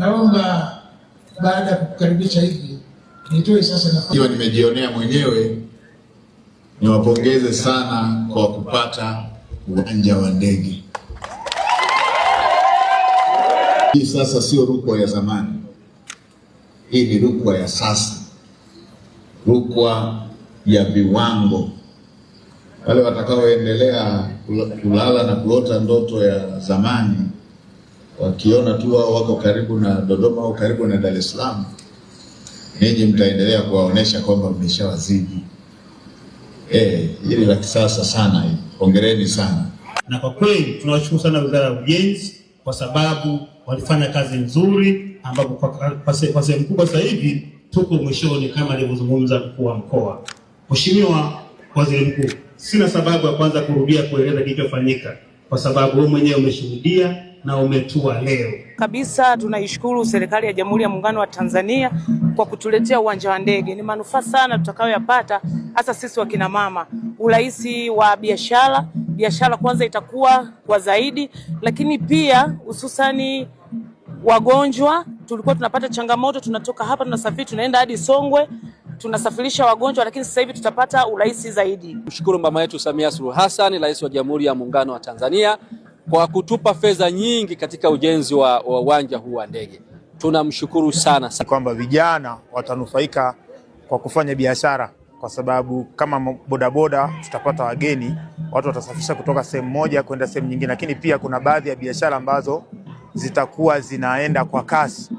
Naomba baada ya kukaribisha hivi nitoe sasa nafasi. Hiyo nimejionea mwenyewe, niwapongeze sana kwa kupata uwanja wa ndege. Hii sasa sio Rukwa ya zamani, hii ni Rukwa ya sasa, Rukwa ya viwango. Wale watakaoendelea kulala na kulota ndoto ya zamani, wakiona tu wao wako karibu na Dodoma au karibu na Dar es Salaam, ninyi mtaendelea kuwaonesha kwamba mmeshawazidi. Hili la kisasa sana hili. Hongereni sana. Na kwa kweli tunawashukuru sana Wizara ya Ujenzi kwa sababu walifanya kazi nzuri, ambapo kwa sehemu kubwa sasa hivi tuko mwishoni kama alivyozungumza mkuu wa mkoa. Mheshimiwa Waziri Mkuu, sina sababu ya kwanza kurudia kueleza kilichofanyika kwa sababu wewe mwenyewe umeshuhudia na umetua leo. Kabisa tunaishukuru serikali ya Jamhuri ya Muungano wa Tanzania kwa kutuletea uwanja wa ndege. Ni manufaa sana tutakayoyapata hasa sisi wakina mama. Urahisi wa biashara kwanza itakuwa kwa zaidi, lakini pia hususani wagonjwa. Tulikuwa tunapata changamoto, tunatoka hapa tunasafiri tunaenda hadi Songwe, tunasafirisha wagonjwa, lakini sasa hivi tutapata urahisi zaidi. Mshukuru mama yetu Samia Suluhu Hassan, Rais wa Jamhuri ya Muungano wa Tanzania, kwa kutupa fedha nyingi katika ujenzi wa uwanja huu wa ndege. Tunamshukuru sana. Kwamba vijana watanufaika kwa kufanya biashara, kwa sababu kama bodaboda tutapata wageni, watu watasafisha kutoka sehemu moja kwenda sehemu nyingine, lakini pia kuna baadhi ya biashara ambazo zitakuwa zinaenda kwa kasi.